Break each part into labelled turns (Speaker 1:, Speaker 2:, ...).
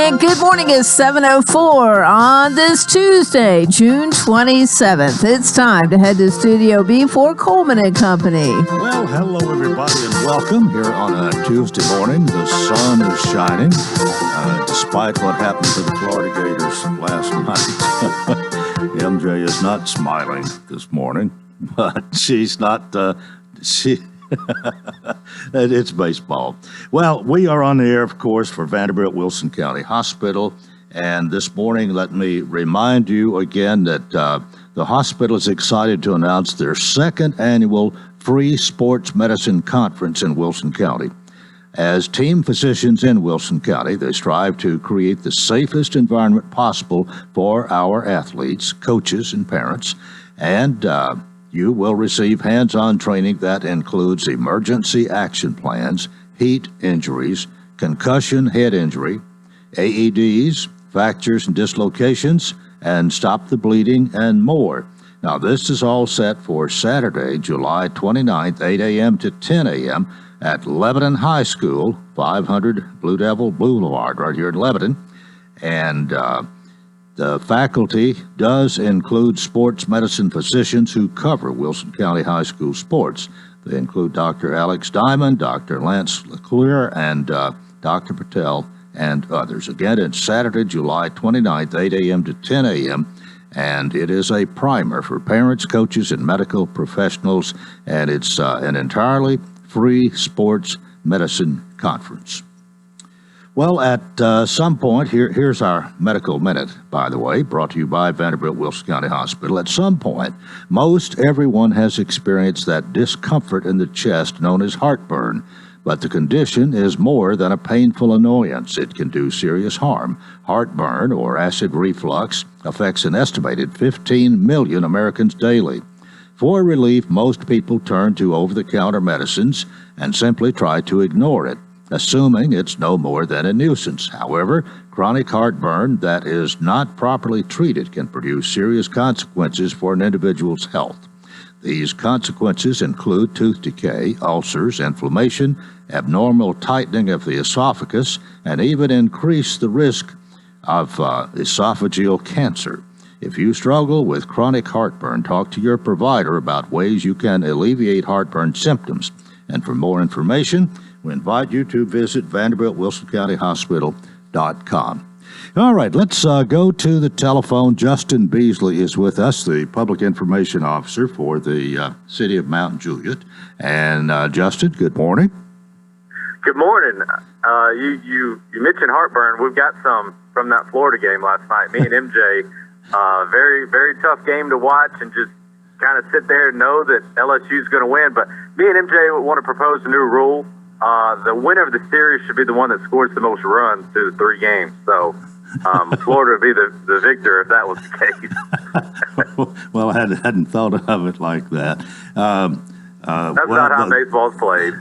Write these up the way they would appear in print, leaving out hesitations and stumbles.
Speaker 1: And good morning. It's 7:04 on this Tuesday, June 27th. It's time to head to Studio B for Coleman and Company.
Speaker 2: Well, hello, everybody, and welcome here on a Tuesday morning. The sun is shining, despite what happened to the Florida Gators last night. MJ is not smiling this morning, but she's not, it's baseball. Well, we are on the air, of course, for Vanderbilt Wilson County Hospital. And this morning, let me remind you again that the hospital is excited to announce their second annual free sports medicine conference in Wilson County. As team physicians in Wilson County, they strive to create the safest environment possible for our athletes, coaches, and parents. And you will receive hands-on training that includes emergency action plans, heat injuries, concussion head injury, AEDs, fractures and dislocations, and stop the bleeding, and more. Now, this is all set for Saturday, July 29th, 8 a.m. to 10 a.m. at Lebanon High School, 500 Blue Devil Boulevard, right here in Lebanon. And the faculty does include sports medicine physicians who cover Wilson County High School sports. They include Dr. Alex Diamond, Dr. Lance LeClaire, and Dr. Patel, and others. Again, it's Saturday, July 29th, 8 a.m. to 10 a.m., and it is a primer for parents, coaches, and medical professionals, and it's an entirely free sports medicine conference. Well, at some point, here's our medical minute, by the way, brought to you by Vanderbilt Wilson County Hospital. At some point, most everyone has experienced that discomfort in the chest known as heartburn, but the condition is more than a painful annoyance. It can do serious harm. Heartburn, or acid reflux, affects an estimated 15 million Americans daily. For relief, most people turn to over-the-counter medicines and simply try to ignore it, assuming it's no more than a nuisance. However, chronic heartburn that is not properly treated can produce serious consequences for an individual's health. These consequences include tooth decay, ulcers, inflammation, abnormal tightening of the esophagus, and even increase the risk of esophageal cancer. If you struggle with chronic heartburn, talk to your provider about ways you can alleviate heartburn symptoms. And for more information, we invite you to visit VanderbiltWilsonCountyHospital.com. All right, let's go to the telephone. Justin Beasley is with us, the Public Information Officer for the City of Mount Juliet. And Justin, good morning.
Speaker 3: Good morning. You mentioned heartburn. We've got some from that Florida game last night. Me and MJ, very, very tough game to watch and just kind of sit there and know that LSU's going to win. But me and MJ want to propose a new rule. The winner of the series should be the one that scores the most runs through the 3 games. So Florida would be the victor if that was the case.
Speaker 2: Well, I hadn't thought of it like that.
Speaker 3: That's not how baseball's played.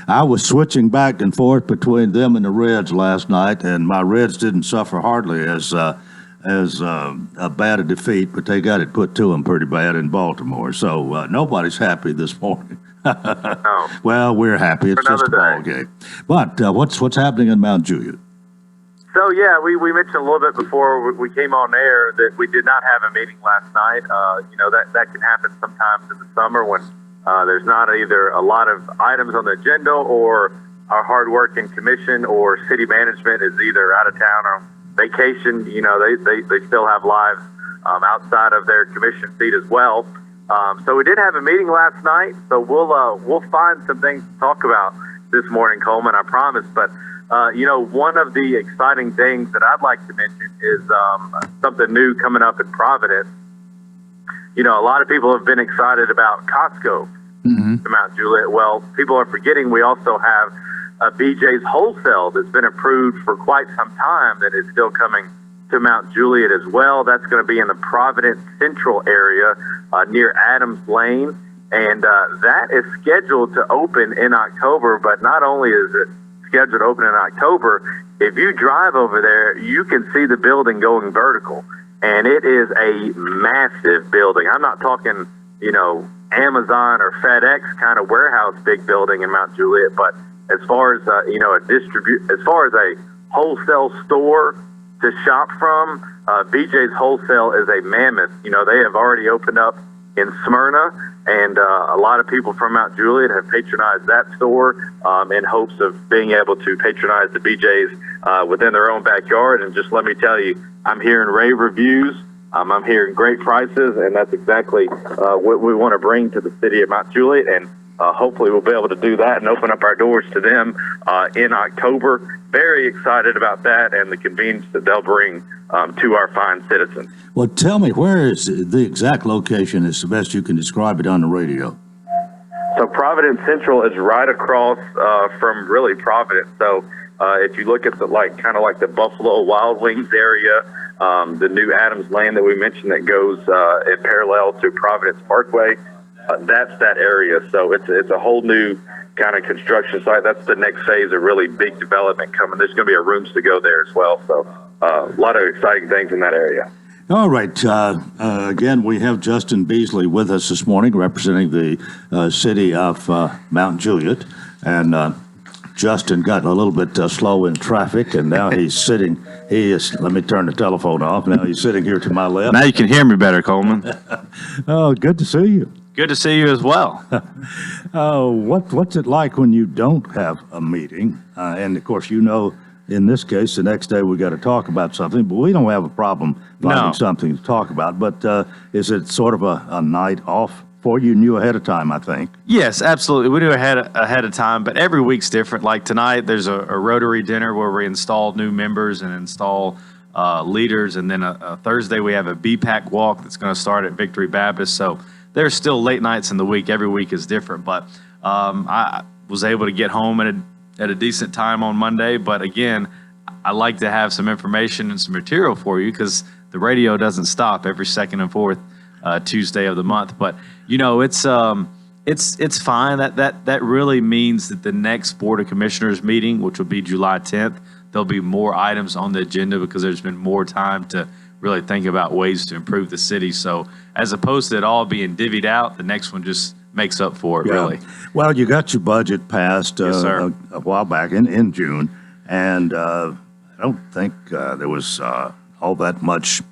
Speaker 2: I was switching back and forth between them and the Reds last night, and my Reds didn't suffer hardly as a bad a defeat, but they got it put to them pretty bad in Baltimore. So nobody's happy this morning.
Speaker 3: No.
Speaker 2: Well, we're happy. It's just a ball game. But what's happening in Mount Juliet?
Speaker 3: So, yeah, we mentioned a little bit before we came on air that we did not have a meeting last night. That can happen sometimes in the summer when there's not either a lot of items on the agenda or our hard-working commission or city management is either out of town or vacation. They still have lives outside of their commission seat as well. So we did have a meeting last night, so we'll find some things to talk about this morning, Coleman, I promise. But, one of the exciting things that I'd like to mention is something new coming up in Providence. A lot of people have been excited about Costco in Mount Juliet. Well, people are forgetting we also have BJ's Wholesale that's been approved for quite some time that is still coming to Mount Juliet as well. That's going to be in the Providence Central area near Adams Lane. And that is scheduled to open in October. But not only is it scheduled to open in October, if you drive over there, you can see the building going vertical. And it is a massive building. I'm not talking, Amazon or FedEx kind of warehouse big building in Mount Juliet, but as far as as far as a wholesale store to shop from, BJ's Wholesale is a mammoth. You know, they have already opened up in Smyrna, and a lot of people from Mount Juliet have patronized that store in hopes of being able to patronize the BJ's within their own backyard. And just let me tell you, I'm hearing rave reviews. I'm hearing great prices, and that's exactly what we want to bring to the city of Mount Juliet. And hopefully we'll be able to do that and open up our doors to them in October. Very excited about that and the convenience that they'll bring to our fine citizens.
Speaker 2: Well, tell me, where is the exact location is the best you can describe it on the radio?
Speaker 3: So Providence Central is right across from really Providence. So if you look at the kind of like the Buffalo Wild Wings area, the new Adams Lane that we mentioned that goes in parallel to Providence Parkway, that's that area. So it's a whole new kind of construction site. That's the next phase of really big development coming. There's going to be a rooms to go there as well. So a lot of exciting things in that area.
Speaker 2: All right. Again, we have Justin Beasley with us this morning, representing the city of Mount Juliet. And Justin got a little bit slow in traffic, and now he's sitting. Let me turn the telephone off. Now he's sitting here to my left.
Speaker 4: Now you can hear me better, Coleman.
Speaker 2: Oh, good to see you.
Speaker 4: Good to see you as well.
Speaker 2: What's it like when you don't have a meeting? And of course, in this case, the next day we got to talk about something, but we don't have a problem finding something to talk about. But is it sort of a night off for you? Knew ahead of time, I think.
Speaker 4: Yes, absolutely. We do ahead of time, but every week's different. Like tonight, there's a Rotary dinner where we install new members and install leaders, and then a Thursday we have a BPAC walk that's going to start at Victory Baptist. So there's still late nights in the week. Every week is different, but I was able to get home at a decent time on Monday. But again, I like to have some information and some material for you because the radio doesn't stop every second and fourth Tuesday of the month. But it's fine. That really means that the next Board of Commissioners meeting, which will be July 10th, there'll be more items on the agenda because there's been more time to really think about ways to improve the city. So as opposed to it all being divvied out, the next one just makes up for it, really.
Speaker 2: Well, you got your budget passed
Speaker 4: Yes,
Speaker 2: a while back in June, and I don't think there was all that much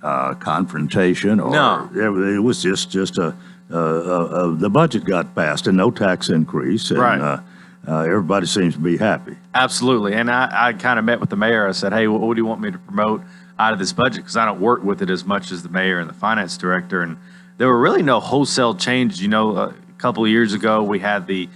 Speaker 2: confrontation.
Speaker 4: No.
Speaker 2: It was just the budget got passed and no tax increase. And,
Speaker 4: Right.
Speaker 2: Everybody seems to be happy.
Speaker 4: Absolutely. And I kind of met with the mayor. I said, hey, what do you want me to promote out of this budget? Because I don't work with it as much as the mayor and the finance director. And there were really no wholesale changes. A couple of years ago, we had the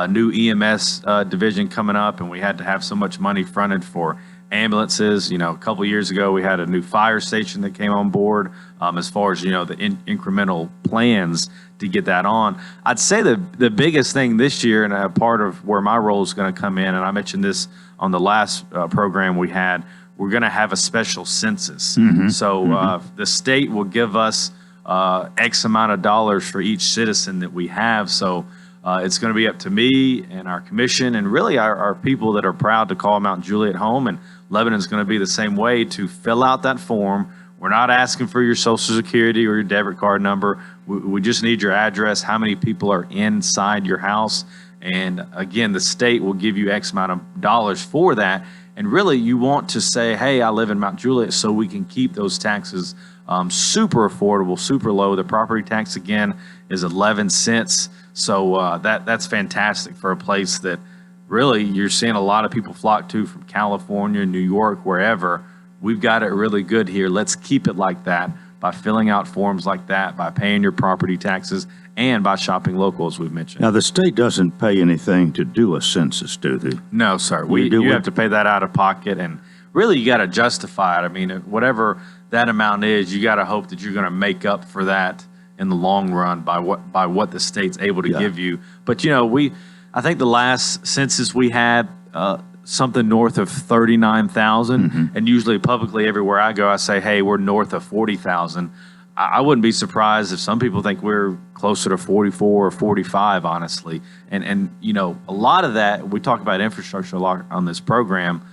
Speaker 4: new EMS division coming up, and we had to have so much money fronted for ambulances. A couple of years ago, we had a new fire station that came on board. As far as the incremental plans to get that on, I'd say the biggest thing this year, and a part of where my role is going to come in, and I mentioned this on the last program we had, we're going to have a special census. So the state will give us X amount of dollars for each citizen that we have. So it's going to be up to me and our commission and really our people that are proud to call Mount Juliet home. And Lebanon's going to be the same way to fill out that form. We're not asking for your Social Security or your debit card number. We just need your address, how many people are inside your house. And again, the state will give you X amount of dollars for that. And really, you want to say, hey, I live in Mount Juliet, so we can keep those taxes super affordable, super low. The property tax, again, is 11 cents. So that's fantastic for a place that really you're seeing a lot of people flock to from California, New York, wherever. We've got it really good here. Let's keep it like that by filling out forms like that, by paying your property taxes, and by shopping local, as we've mentioned.
Speaker 2: Now, the state doesn't pay anything to do a census, do they?
Speaker 4: No, sir. You have to pay that out of pocket, and really you got to justify it. I mean, whatever that amount is, you got to hope that you're going to make up for that in the long run by what the state's able to give you. But I think the last census we had something north of 39,000, and usually publicly everywhere I go, I say, hey, we're north of 40,000. I wouldn't be surprised if some people think we're closer to 44 or 45, honestly. And a lot of that, we talk about infrastructure a lot on this program.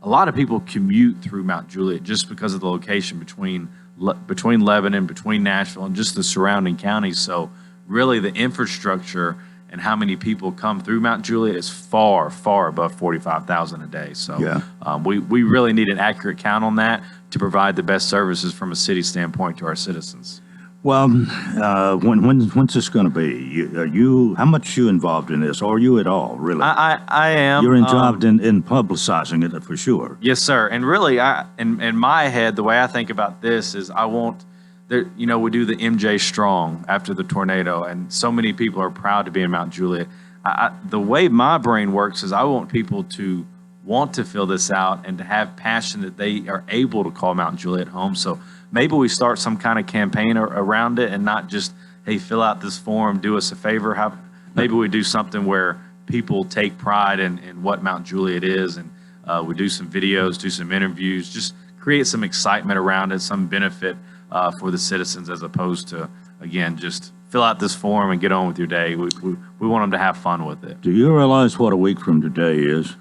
Speaker 4: A lot of people commute through Mount Juliet just because of the location between Lebanon, between Nashville, and just the surrounding counties. So really the infrastructure and how many people come through Mount Juliet is far, far above 45,000 a day. So we really need an accurate count on that to provide the best services from a city standpoint to our citizens.
Speaker 2: Well, when's this going to be? How much you involved in this? Or are you at all, really?
Speaker 4: I am.
Speaker 2: You're involved in publicizing it for sure.
Speaker 4: Yes, sir. And really, in my head, the way I think about this is we do the MJ Strong after the tornado, and so many people are proud to be in Mount Juliet. The way my brain works is I want people to want to fill this out and to have passion that they are able to call Mount Juliet home. So maybe we start some kind of campaign around it and not just, hey, fill out this form, do us a favor. Maybe we do something where people take pride in what Mount Juliet is, and we do some videos, do some interviews, just create some excitement around it, some benefit for the citizens, as opposed to, again, just fill out this form and get on with your day. We want them to have fun with it.
Speaker 2: Do you realize what a week from today is?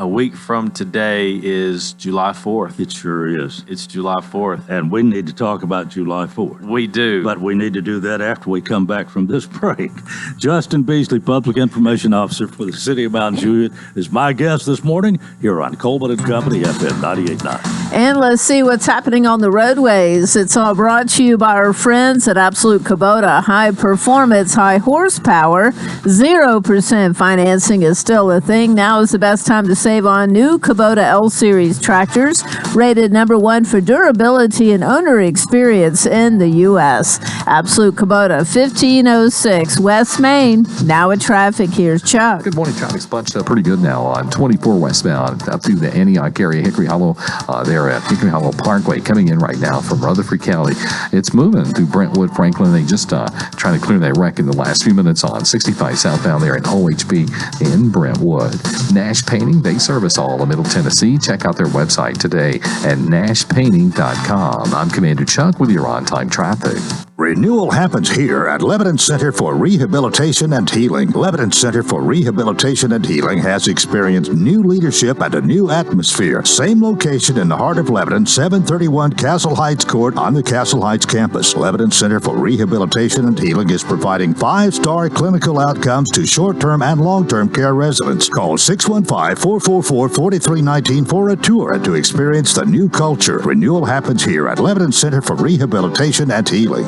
Speaker 4: A week from today is July 4th.
Speaker 2: It sure is.
Speaker 4: It's July 4th.
Speaker 2: And we need to talk about July 4th.
Speaker 4: We do.
Speaker 2: But we need to do that after we come back from this break. Justin Beasley, Public Information Officer for the City of Mount Juliet, is my guest this morning here on Coleman & Company, FM 98.9.
Speaker 1: And let's see what's happening on the roadways. It's all brought to you by our friends at Absolute Kubota. High performance, high horsepower, 0% financing is still a thing. Now is the best time to save on new Kubota L-Series tractors, rated #1 for durability and owner experience in the U.S. Absolute Kubota, 1506 West Main. Now at traffic, here's Chuck.
Speaker 5: Good morning. Traffic's bunched up pretty good now on 24 westbound up through the Antioch area, Hickory Hollow. There at Hickory Hollow Parkway, coming in right now from Rutherford County. It's moving through Brentwood, Franklin. They just trying to clear that wreck in the last few minutes on 65 southbound there at OHB in Brentwood. Nash Painting, they service all of Middle Tennessee. Check out their website today at nashpainting.com. I'm Commander Chuck with your on-time traffic.
Speaker 6: Renewal happens here at Lebanon Center for Rehabilitation and Healing. Lebanon Center for Rehabilitation and Healing has experienced new leadership and a new atmosphere. Same location in the heart of Lebanon, 731 Castle Heights Court on the Castle Heights campus. Lebanon Center for Rehabilitation and Healing is providing 5-star clinical outcomes to short-term and long-term care residents. Call 615-444-4319 for a tour and to experience the new culture. Renewal happens here at Lebanon Center for Rehabilitation and Healing.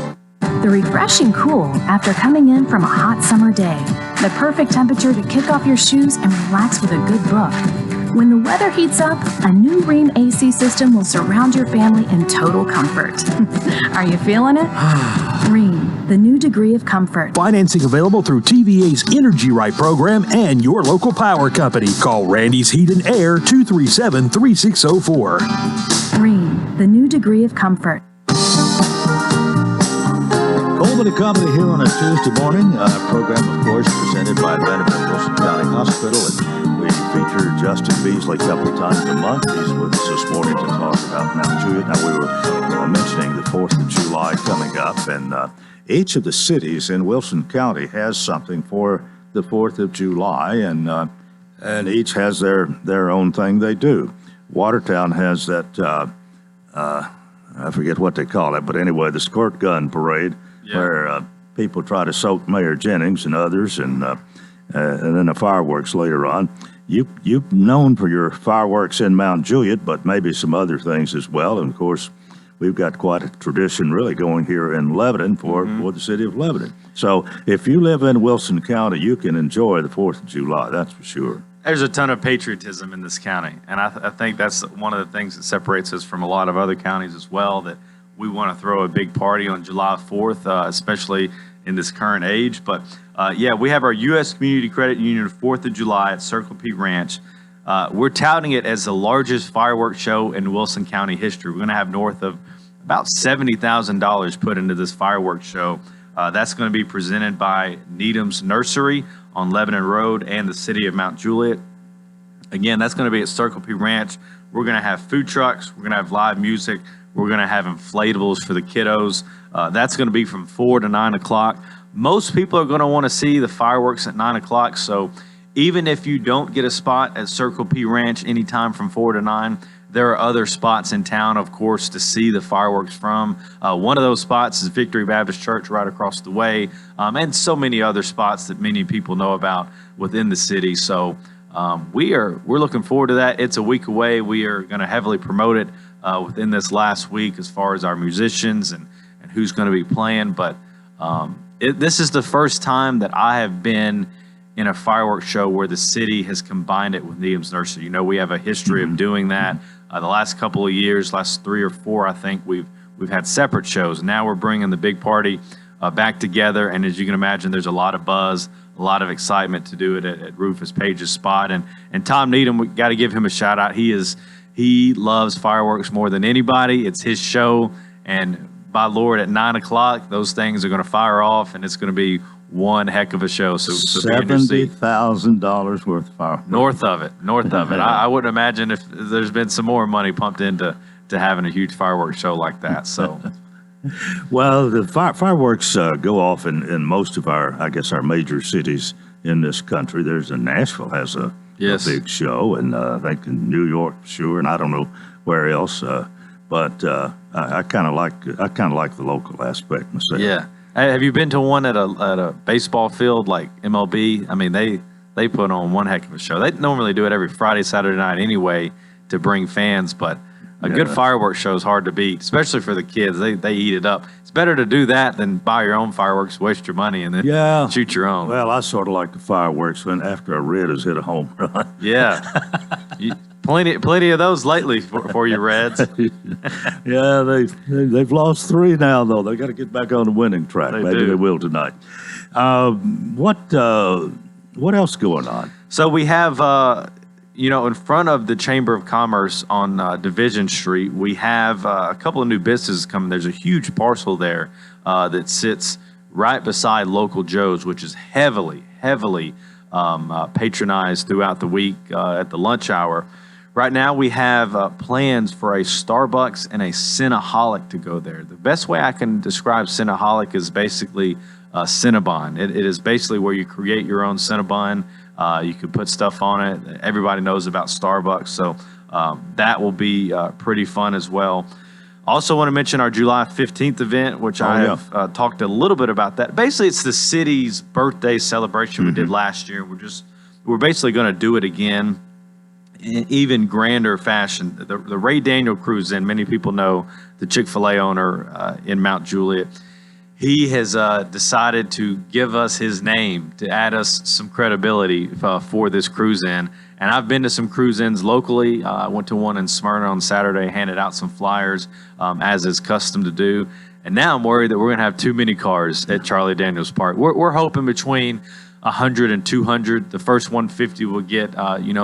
Speaker 7: The refreshing cool after coming in from a hot summer day. The perfect temperature to kick off your shoes and relax with a good book. When the weather heats up, a new Rheem AC system will surround your family in total comfort. Are you feeling it? Rheem, the new degree of comfort.
Speaker 8: Financing available through TVA's Energy Right program and your local power company. Call Randy's Heat and Air 237-3604.
Speaker 7: Rheem, the new degree of comfort.
Speaker 2: Coleman & Company here on a Tuesday morning. Program, of course, presented by Vanderbilt Wilson County Hospital. And we feature Justin Beasley a couple of times a month. He's with us this morning to talk about Mount Juliet. Now, we were mentioning the 4th of July coming up, and each of the cities in Wilson County has something for the 4th of July, and each has their own thing they do. Watertown has that, I forget what they call it, but anyway, the squirt gun parade. Yeah. Where people try to soak Mayor Jennings and others, and then the fireworks later on. You've known for your fireworks in Mount Juliet, but maybe some other things as well. And of course, we've got quite a tradition really going here in Lebanon for the city of Lebanon. So if you live in Wilson County, you can enjoy the 4th of July, that's for sure.
Speaker 4: There's a ton of patriotism in this county, and I think that's one of the things that separates us from a lot of other counties as well, that we want to throw a big party on July 4th, especially in this current age. But we have our U.S. Community Credit Union 4th of July at Circle P Ranch. We're touting it as the largest fireworks show in Wilson County history. We're going to have north of about $70,000 put into this fireworks show. That's going to be presented by Needham's Nursery on Lebanon Road and the city of Mount Juliet. Again, that's going to be at Circle P Ranch. We're going to have food trucks. We're going to have live music. We're going to have inflatables for the kiddos. That's going to be from 4 to 9 o'clock. Most people are going to want to see the fireworks at 9 o'clock. So even if you don't get a spot at Circle P Ranch anytime from 4 to 9, there are other spots in town, of course, to see the fireworks from. One of those spots is Victory Baptist Church right across the way, and so many other spots that many people know about within the city. So we're looking forward to that. It's a week away. We are going to heavily promote it within this last week as far as our musicians and who's going to be playing. But this is the first time that I have been in a fireworks show where the city has combined it with Needham's Nursery. You know, we have a history of doing that. The last couple of years, last 3 or 4, I think, we've had separate shows. Now we're bringing the big party back together, and as you can imagine, there's a lot of buzz, a lot of excitement to do it at Rufus Page's spot. And Tom Needham, we got to give him a shout out. He loves fireworks more than anybody. It's his show, and by Lord, at 9 o'clock, those things are going to fire off, and it's going to be one heck of a show. So
Speaker 2: $70,000 worth of fireworks.
Speaker 4: North of it. I wouldn't imagine if there's been some more money pumped into having a huge fireworks show like that. So,
Speaker 2: well, the fireworks go off in most of our major cities in this country. Nashville has a big show, and I think in New York, sure, and I don't know where else. But I kind of like the local aspect myself.
Speaker 4: Yeah. Have you been to one at a baseball field like MLB? I mean, they put on one heck of a show. They normally do it every Friday, Saturday night anyway to bring fans, but a good fireworks show is hard to beat, especially for the kids. They eat it up. It's better to do that than buy your own fireworks, waste your money, and then shoot your own.
Speaker 2: Well, I sort of like the fireworks when after a Red has hit a home run.
Speaker 4: Yeah. Plenty of those lately for you Reds.
Speaker 2: Yeah, they've lost 3 now, though. They got to get back on the winning track. Maybe they will tonight. What else going on?
Speaker 4: So we have, in front of the Chamber of Commerce on Division Street, we have a couple of new businesses coming. There's a huge parcel there that sits right beside Local Joe's, which is heavily patronized throughout the week at the lunch hour. Right now, we have plans for a Starbucks and a Cinnaholic to go there. The best way I can describe Cinnaholic is basically Cinnabon. It is basically where you create your own Cinnabon. You can put stuff on it. Everybody knows about Starbucks, so that will be pretty fun as well. Also want to mention our July 15th event, which I have talked a little bit about that. Basically, it's the city's birthday celebration we did last year. We're basically going to do it again in even grander fashion. The Ray Daniel Cruise In, many people know the Chick-fil-A owner in Mount Juliet. He has decided to give us his name to add us some credibility for this cruise in. And I've been to some cruise ins locally. I went to one in Smyrna on Saturday, handed out some flyers, as is custom to do. And now I'm worried that we're going to have too many cars at Charlie Daniels Park. We're hoping between 100 and 200. The first 150 will get,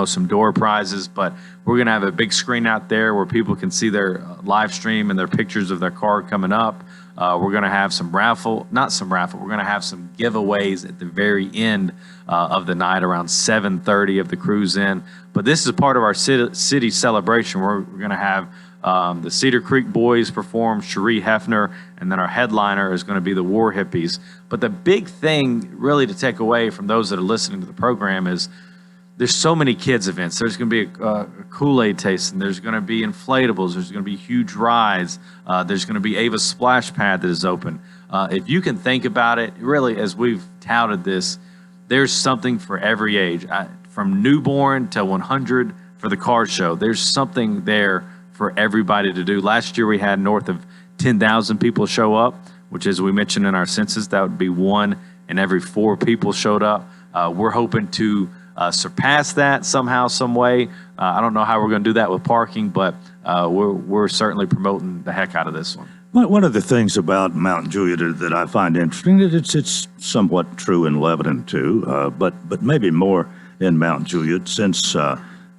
Speaker 4: some door prizes, but we're going to have a big screen out there where people can see their live stream and their pictures of their car coming up. We're going to have we're going to have some giveaways at the very end of the night around 7:30 of the cruise in. But this is part of our city celebration. We're going to have the Cedar Creek Boys perform, Cherie Hefner, and then our headliner is going to be the War Hippies. But the big thing really to take away from those that are listening to the program is there's so many kids events. There's going to be a Kool-Aid tasting. There's going to be inflatables. There's going to be huge rides. There's going to be Ava's Splash Pad that is open. If you can think about it, really, as we've touted this, there's something for every age. From newborn to 100 for the car show, there's something there for everybody to do. Last year we had north of 10,000 people show up, which, as we mentioned in our census, that would be 1 in every 4 people showed up. We're hoping to surpass that somehow, some way. I don't know how we're going to do that with parking, but we're certainly promoting the heck out of this one.
Speaker 2: One of the things about Mount Juliet that I find interesting is it's somewhat true in Lebanon too, but maybe more in Mount Juliet, since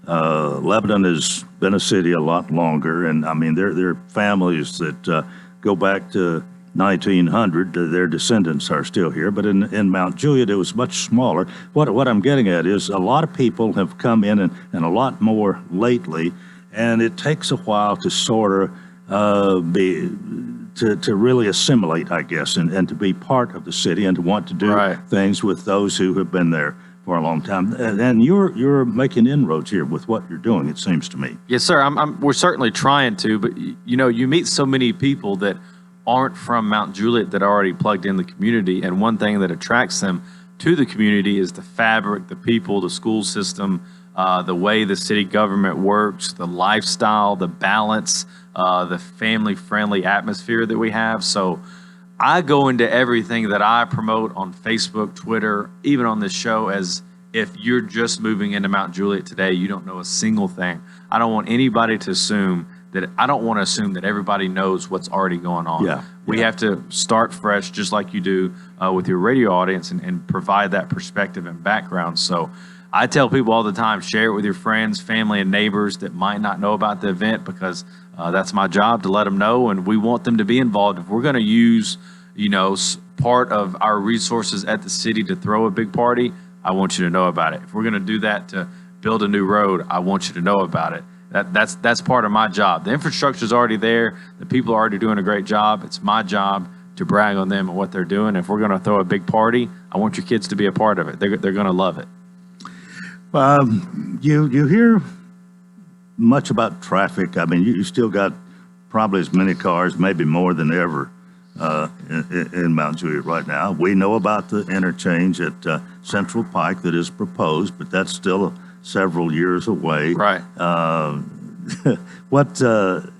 Speaker 2: Lebanon has been a city a lot longer, and I mean there are families that go back to 1900. Their descendants are still here, but in Mount Juliet it was much smaller. What I'm getting at is a lot of people have come in and a lot more lately, and it takes a while to sort of to really assimilate, I guess, and to be part of the city and to want to do things with those who have been there for a long time. And you're making inroads here with what you're doing, it seems to me.
Speaker 4: Yes, sir. We're certainly trying to, but you meet so many people that aren't from Mount Juliet that are already plugged in the community, and one thing that attracts them to the community is the fabric, the people, the school system, the way the city government works, the lifestyle, the balance, the family-friendly atmosphere that we have. So I go into everything that I promote on Facebook, Twitter, even on this show as if you're just moving into Mount Juliet today, you don't know a single thing. I don't want anybody to assume that everybody knows what's already going on.
Speaker 2: Yeah.
Speaker 4: We have to start fresh, just like you do with your radio audience, and provide that perspective and background. So I tell people all the time, share it with your friends, family, and neighbors that might not know about the event, because that's my job to let them know, and we want them to be involved. If we're going to use, part of our resources at the city to throw a big party, I want you to know about it. If we're going to do that to build a new road, I want you to know about it. That's part of my job. The infrastructure is already there. The people are already doing a great job. It's my job to brag on them and what they're doing. If we're going to throw a big party, I want your kids to be a part of it. They're going to love it.
Speaker 2: You hear much about traffic. I mean, you still got probably as many cars, maybe more than ever, in Mount Juliet right now. We know about the interchange at Central Pike that is proposed, but that's still several years away.
Speaker 4: Right.
Speaker 2: What are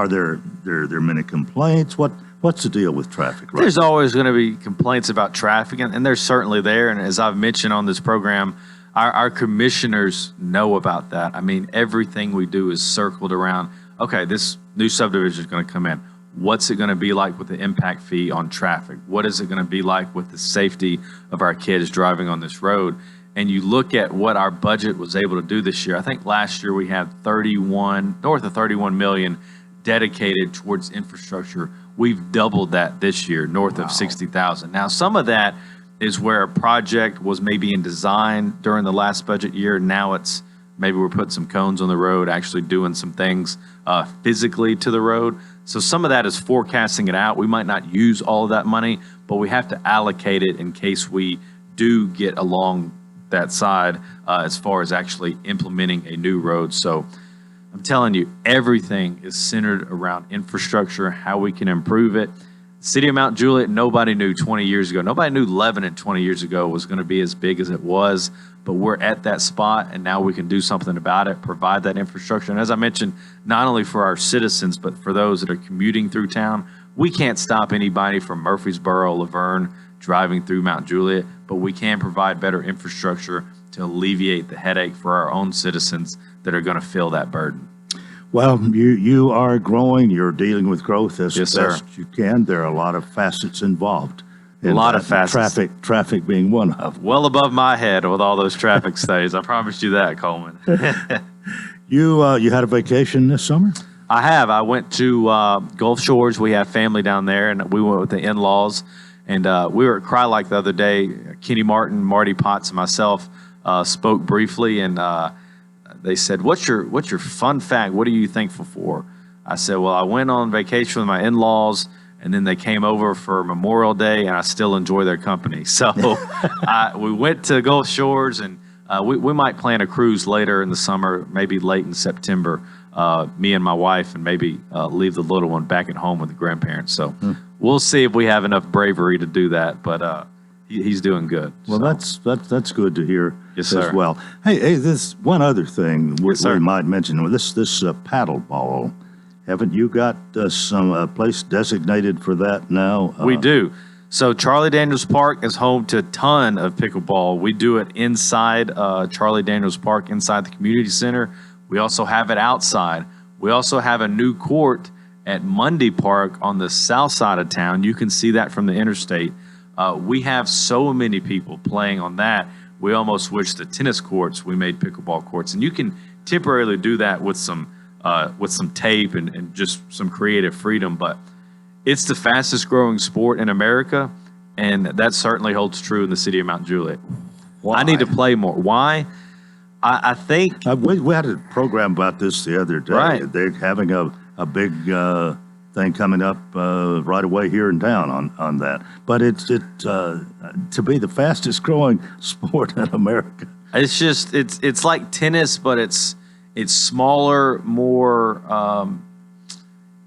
Speaker 2: there many complaints? What's the deal with traffic? Right
Speaker 4: There's
Speaker 2: now?
Speaker 4: always going to be complaints about traffic, and they're certainly there. And as I've mentioned on this program, our commissioners know about that. I mean, everything we do is circled around, okay, this new subdivision is going to come in. What's it going to be like with the impact fee on traffic? What is it going to be like with the safety of our kids driving on this road? And you look at what our budget was able to do this year. I think last year we had north of 31 million dedicated towards infrastructure. We've doubled that this year, north of 60,000. Now, some of that is where a project was maybe in design during the last budget year. Now it's maybe we're putting some cones on the road, actually doing some things physically to the road. So some of that is forecasting it out. We might not use all of that money, but we have to allocate it in case we do get along that side as far as actually implementing a new road. So I'm telling you, everything is centered around infrastructure, how we can improve it. City of Mount Juliet, nobody knew 20 years ago. Nobody knew Lebanon 20 years ago was going to be as big as it was, but we're at that spot, and now we can do something about it, provide that infrastructure. And as I mentioned, not only for our citizens, but for those that are commuting through town, we can't stop anybody from Murfreesboro, Laverne, driving through Mount Juliet, but we can provide better infrastructure to alleviate the headache for our own citizens that are going to feel that burden.
Speaker 2: Well, you are growing. You're dealing with growth as
Speaker 4: Yes,
Speaker 2: best
Speaker 4: sir.
Speaker 2: you can. There are a lot of facets involved.
Speaker 4: A lot of facets.
Speaker 2: Traffic being one of them.
Speaker 4: Well above my head with all those traffic studies. I promised you that, Coleman.
Speaker 2: You had a vacation this summer?
Speaker 4: I have. I went to Gulf Shores. We have family down there, and we went with the in-laws. And we were at Cry Like the other day. Kenny Martin, Marty Potts, and myself spoke briefly, and they said, what's your fun fact? What are you thankful for? I said, well, I went on vacation with my in-laws, and then they came over for Memorial Day, and I still enjoy their company. So we went to Gulf Shores, and we might plan a cruise later in the summer, maybe late in September, me and my wife, and maybe leave the little one back at home with the grandparents. So we'll see if we have enough bravery to do that, but he's doing good.
Speaker 2: Well,
Speaker 4: so.
Speaker 2: that's good to hear.
Speaker 4: Yes, sir.
Speaker 2: As well. Hey, this one other thing we
Speaker 4: Yes, sir.
Speaker 2: might mention. This paddle ball. Haven't you got some place designated for that now?
Speaker 4: We do. So Charlie Daniels Park is home to a ton of pickleball. We do it inside Charlie Daniels Park, inside the community center. We also have it outside. We also have a new court at Mundy Park on the south side of town. You can see that from the interstate. We have so many people playing on that. We almost switched to tennis courts. We made pickleball courts, and you can temporarily do that with some tape and just some creative freedom. But it's the fastest growing sport in America, and that certainly holds true in the city of Mount Juliet.
Speaker 2: Why?
Speaker 4: I need to play more. Why? I think
Speaker 2: we had a program about this the other day.
Speaker 4: Right.
Speaker 2: They're having a big thing coming up right away here in town on that. But it's to be the fastest growing sport in America.
Speaker 4: It's just it's like tennis, but it's smaller, more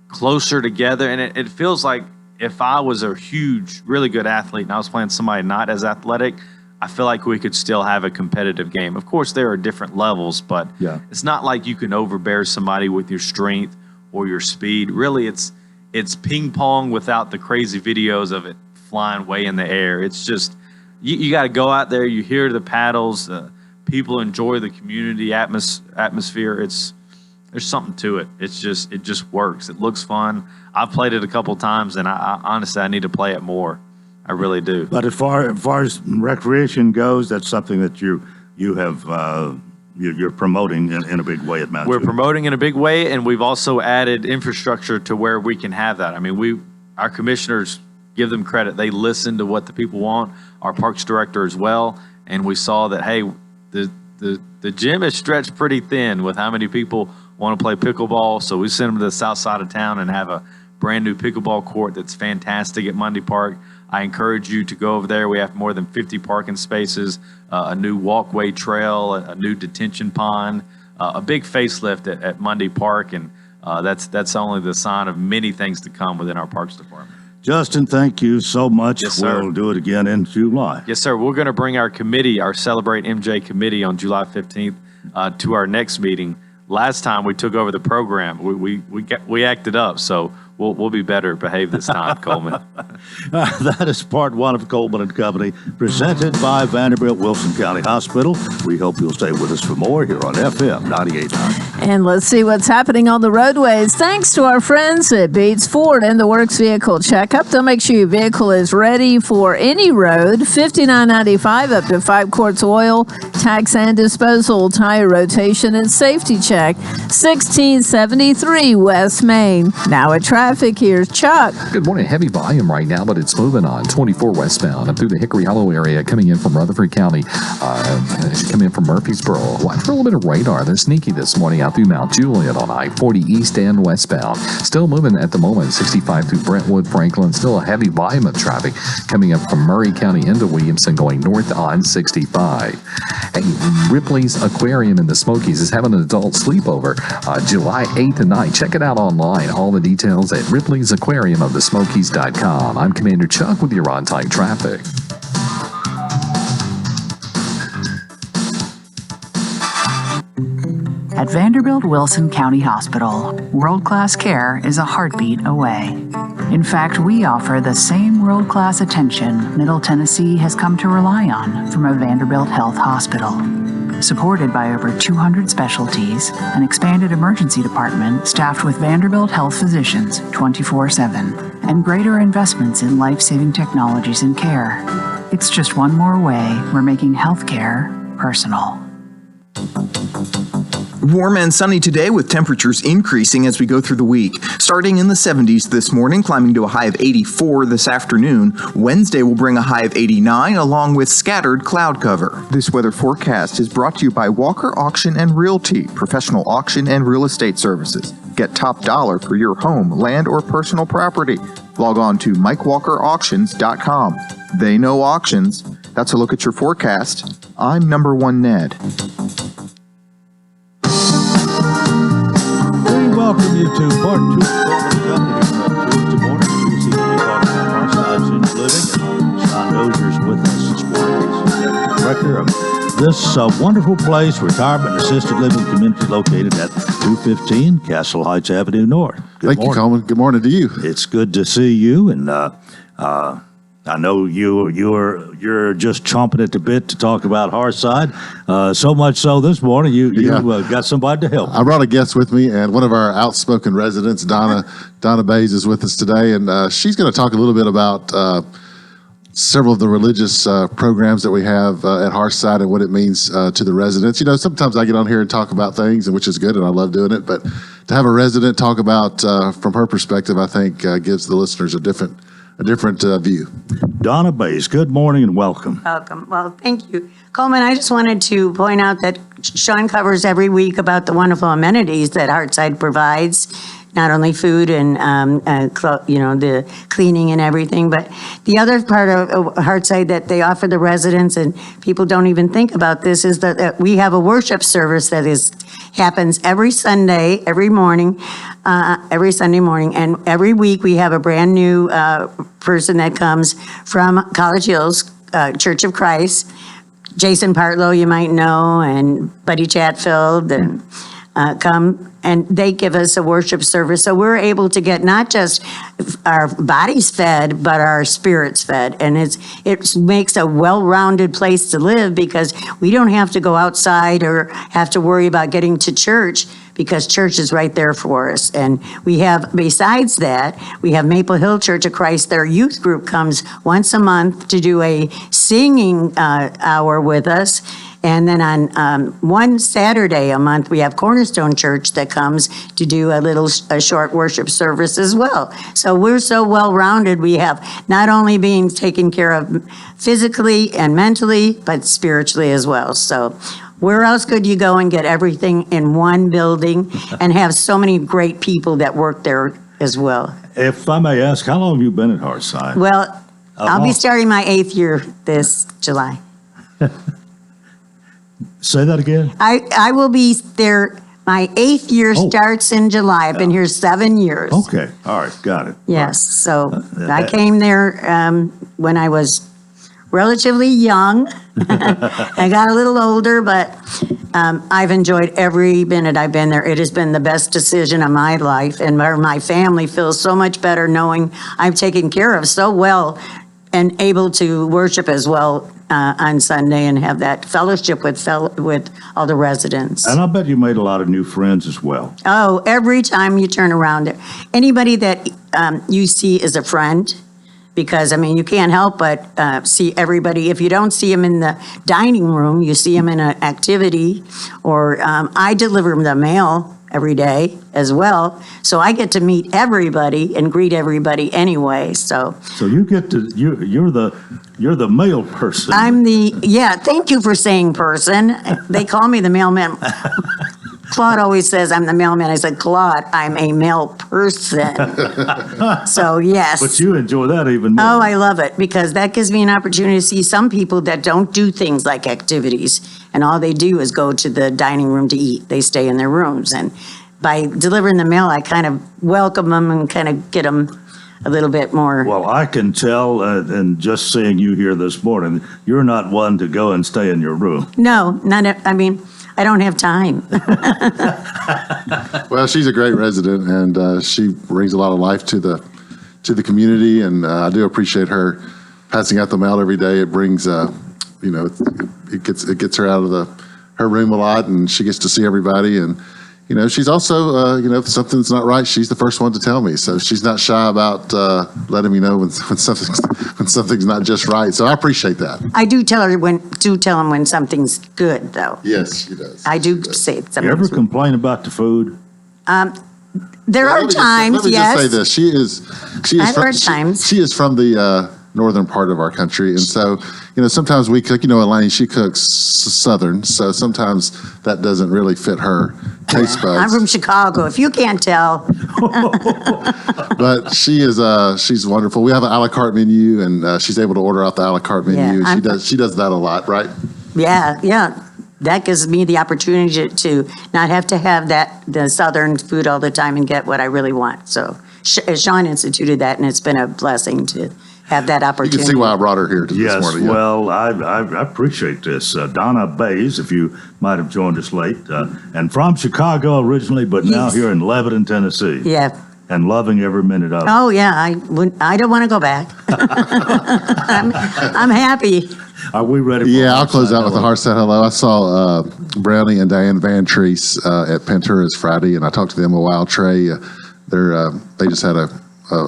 Speaker 4: closer together, and it feels like if I was a huge, really good athlete and I was playing somebody not as athletic, I feel like we could still have a competitive game. Of course, there are different levels, but it's not like you can overbear somebody with your strength or your speed. Really, it's ping pong without the crazy videos of it flying way in the air. It's just you got to go out there. You hear the paddles. People enjoy the community atmosphere. There's something to it. It just works. It looks fun. I've played it a couple times, and I honestly I need to play it more. I really do.
Speaker 2: But as far as recreation goes, that's something that you have you're promoting in a big way at Mount
Speaker 4: We're
Speaker 2: Juliet.
Speaker 4: promoting in a big way, and we've also added infrastructure to where we can have that. I mean, our commissioners, give them credit. They listen to what the people want. Our parks director as well, and we saw that hey, the gym is stretched pretty thin with how many people want to play pickleball. So we sent them to the south side of town and have a brand new pickleball court that's fantastic at Mundy Park. I encourage you to go over there. We have more than 50 parking spaces, a new walkway trail, a new detention pond, a big facelift at Mundy Park, and that's only the sign of many things to come within our Parks Department.
Speaker 2: Justin, thank you so much.
Speaker 4: Yes, sir.
Speaker 2: We'll do it again in July.
Speaker 4: Yes, sir. We're going to bring our committee, our Celebrate MJ committee, on July 15th to our next meeting. Last time we took over the program, we acted up, so we'll be better behaved this time, Coleman.
Speaker 2: That is part one of Coleman and Company, presented by Vanderbilt Wilson County Hospital. We hope you'll stay with us for more here on FM 98.9.
Speaker 1: And let's see what's happening on the roadways. Thanks to our friends at Beats Ford and the Works Vehicle Checkup. They'll make sure your vehicle is ready for any road. $59.95 up to 5 quarts oil, tax and disposal, tire rotation, and safety check. 1673 West Main. Now at traffic, here's Chuck.
Speaker 5: Good morning. Heavy volume right now, but it's moving on 24 westbound up through the Hickory Hollow area, coming in from Rutherford County, coming in from Murfreesboro. Watch for a little bit of radar. They're sneaky this morning out through Mount Juliet on I-40 east and westbound. Still moving at the moment, 65 through Brentwood, Franklin. Still a heavy volume of traffic coming up from Murray County into Williamson, going north on 65. Hey, Ripley's Aquarium in the Smokies is having an adult sleepover July 8th and 9th. Check it out online. All the details at Ripley's Aquarium of the Smokies.com. I'm Commander Chuck with your on-time traffic.
Speaker 9: At Vanderbilt Wilson County Hospital, world-class care is a heartbeat away. In fact, we offer the same world-class attention Middle Tennessee has come to rely on from a Vanderbilt Health hospital. Supported by over 200 specialties, an expanded emergency department staffed with Vanderbilt Health physicians 24/7, and greater investments in life-saving technologies and care. It's just one more way we're making healthcare personal.
Speaker 10: Warm and sunny today with temperatures increasing as we go through the week. Starting in the 70s this morning, climbing to a high of 84 this afternoon. Wednesday will bring a high of 89 along with scattered cloud cover. This weather forecast is brought to you by Walker Auction and Realty, professional auction and real estate services. Get top dollar for your home, land, or personal property. Log on to MikeWalkerAuctions.com. They know auctions. That's a look at your forecast. I'm number one Ned.
Speaker 2: Welcome you to part two of Coleman Tuesday morning. You see me talking about our side senior living. And Sean Dozier's with us this morning. He's the director of this wonderful place, retirement and assisted living community located at 215 Castle Heights Avenue North.
Speaker 11: Thank you, Coleman. Good morning to you.
Speaker 2: It's good to see you, and I know you're just chomping at the bit to talk about Hearthside. So much so this morning you got somebody to help.
Speaker 11: I brought a guest with me, and one of our outspoken residents, Donna Bays, is with us today, and she's going to talk a little bit about several of the religious programs that we have at Hearthside and what it means to the residents. You know, sometimes I get on here and talk about things, and which is good, and I love doing it, but to have a resident talk about from her perspective, I think gives the listeners a different view.
Speaker 2: Donna Bays, good morning and welcome.
Speaker 12: Welcome. Well, thank you. Coleman, I just wanted to point out that Sean covers every week about the wonderful amenities that Hearthside provides not only food and, the cleaning and everything, but the other part of Heartside that they offer the residents, and people don't even think about this, is that we have a worship service that happens every Sunday, every Sunday morning, and every week we have a brand new person that comes from College Hills Church of Christ. Jason Partlow, you might know, and Buddy Chatfield, and come, and they give us a worship service. So we're able to get not just our bodies fed, but our spirits fed. And it makes a well-rounded place to live, because we don't have to go outside or have to worry about getting to church, because church is right there for us. And we have, besides that, we have Maple Hill Church of Christ. Their youth group comes once a month to do a singing hour with us. And then on one Saturday a month, we have Cornerstone Church that comes to do a short worship service as well. So we're so well-rounded. We have not only being taken care of physically and mentally, but spiritually as well. So where else could you go and get everything in one building and have so many great people that work there as well?
Speaker 2: If I may ask, how long have you been at Hearthside?
Speaker 12: Well, I'll be starting my 8th year this July.
Speaker 2: Say that again?
Speaker 12: I will be there. My 8th year starts in July. I've been here 7 years.
Speaker 2: Okay, all right, got it.
Speaker 12: Yes, so I came there when I was relatively young. I got a little older, but I've enjoyed every minute I've been there. It has been the best decision of my life, and my family feels so much better knowing I'm taken care of so well and able to worship as well on Sunday and have that fellowship with all the residents.
Speaker 2: And I bet you made a lot of new friends as well.
Speaker 12: Oh, every time you turn around, anybody that you see is a friend. Because, you can't help but see everybody. If you don't see them in the dining room, you see them in an activity. Or I deliver the mail every day as well. So I get to meet everybody and greet everybody anyway. So
Speaker 2: you get to, you're the mail person.
Speaker 12: Thank you for saying person. They call me the mailman. Claude always says I'm the mailman. I said, Claude, I'm a mail person. So, yes.
Speaker 2: But you enjoy that even more.
Speaker 12: Oh, I love it, because that gives me an opportunity to see some people that don't do things like activities, and all they do is go to the dining room to eat. They stay in their rooms. And by delivering the mail, I kind of welcome them and kind of get them a little bit more.
Speaker 2: Well, I can tell, and just seeing you here this morning, you're not one to go and stay in your room.
Speaker 12: No, I don't have time.
Speaker 11: Well, she's a great resident, and she brings a lot of life to the community, and I do appreciate her passing out the mail every day. It brings, it gets her out of her room a lot, and she gets to see everybody. And she's also, if something's not right, she's the first one to tell me. So she's not shy about letting me know when something's not just right. So I appreciate that.
Speaker 12: I do tell them when something's good, though.
Speaker 11: Yes, she does.
Speaker 12: I do say something.
Speaker 2: You ever complain about the food?
Speaker 12: There are times,
Speaker 11: let me
Speaker 12: yes.
Speaker 11: just say this.
Speaker 12: I've heard times.
Speaker 11: She is from the northern part of our country, and so sometimes we cook. Elaine, she cooks southern, so sometimes that doesn't really fit her taste buds.
Speaker 12: I'm from Chicago, if you can't tell.
Speaker 11: But she's wonderful. We have an a la carte menu, and she's able to order out the a la carte menu.
Speaker 12: Yeah,
Speaker 11: she does that a lot, right?
Speaker 12: Yeah. That gives me the opportunity to not have to have the southern food all the time and get what I really want. So Sean instituted that, and it's been a blessing to have that opportunity.
Speaker 11: You can see why I brought her here this morning.
Speaker 2: Yes, well, I appreciate this. Donna Bays, if you might have joined us late, and from Chicago originally, but now here in Lebanon, Tennessee.
Speaker 12: Yeah.
Speaker 2: And loving every minute of it.
Speaker 12: Oh, yeah, I don't want to go back. I'm happy.
Speaker 2: Are we ready for
Speaker 11: I'll close out with a Hearthside hello. I saw Brownie and Diane Van Treese at Pantura's Friday, and I talked to them a while. Trey, they just had a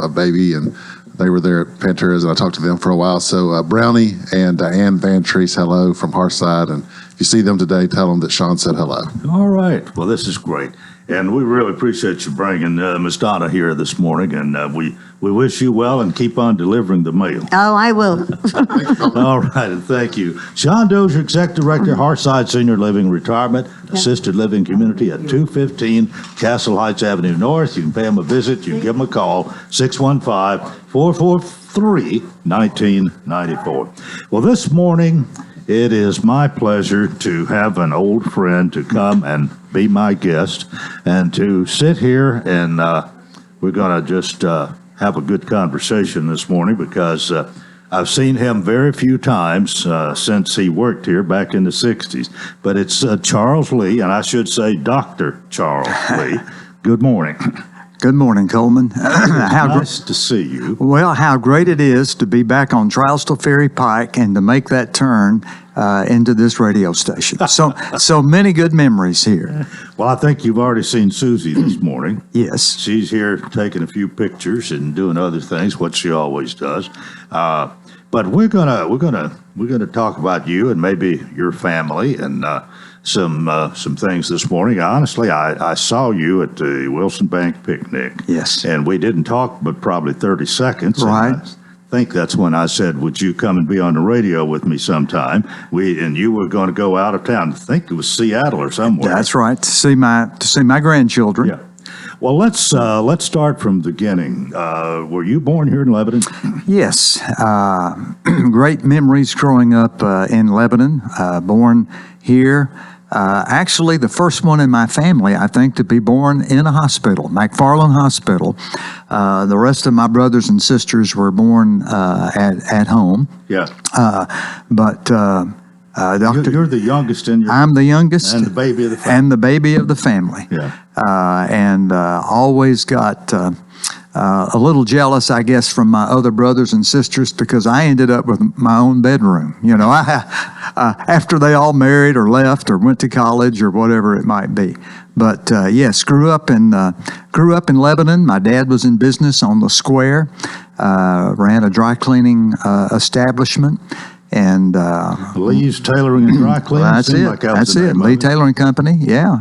Speaker 11: baby, and they were there at Pantura's, and I talked to them for a while. So Brownie and Diane Van Treese, hello from Hearthside, and if you see them today, tell them that Sean said hello.
Speaker 2: All right. Well, this is great. And we really appreciate you bringing Ms. Donna here this morning. And we wish you well and keep on delivering the mail.
Speaker 12: Oh, I will.
Speaker 2: All right. And thank you. Sean Dozier, Executive Director, Hearthside Senior Living Retirement, Assisted Living Community at 215 Castle Heights Avenue North. You can pay him a visit. You can give him a call, 615-443-1994. Well, this morning, it is my pleasure to have an old friend to come and be my guest and to sit here, and we're going to just have a good conversation this morning because I've seen him very few times since he worked here back in the 60s. But it's Charles Lee, and I should say Dr. Charles Lee. Good morning.
Speaker 13: Good morning, Coleman.
Speaker 2: Nice to see you.
Speaker 13: Well, how great it is to be back on Trialsville Ferry Pike and to make that turn into this radio station. So many good memories here.
Speaker 2: Well, I think you've already seen Susie this morning.
Speaker 13: Yes.
Speaker 2: She's here taking a few pictures and doing other things, what she always does. But we're gonna talk about you and maybe your family and some things this morning. Honestly, I saw you at the Wilson Bank picnic.
Speaker 13: Yes.
Speaker 2: And we didn't talk but probably 30 seconds.
Speaker 13: Right.
Speaker 2: I think that's when I said, would you come and be on the radio with me sometime? And you were going to go out of town. I think it was Seattle or somewhere.
Speaker 13: That's right, to see my grandchildren.
Speaker 2: Yeah. Well, let's start from the beginning. Were you born here in Lebanon?
Speaker 13: Yes. Great memories growing up in Lebanon, born here. Actually, the first one in my family, I think, to be born in a hospital, McFarland Hospital. The rest of my brothers and sisters were born at home.
Speaker 2: Yeah. You're the youngest in your
Speaker 13: I'm the youngest.
Speaker 2: And the baby of the family.
Speaker 13: And the baby of the family.
Speaker 2: Yeah.
Speaker 13: And always got a little jealous, I guess, from my other brothers and sisters because I ended up with my own bedroom. You know, after they all married or left or went to college or whatever it might be. But yes, grew up in Lebanon. My dad was in business on the square, ran a dry cleaning establishment. And
Speaker 2: Lee's Tailoring and Dry Cleaning.
Speaker 13: That's it.
Speaker 2: Like
Speaker 13: That's it. Lee Tailoring Company. Yeah.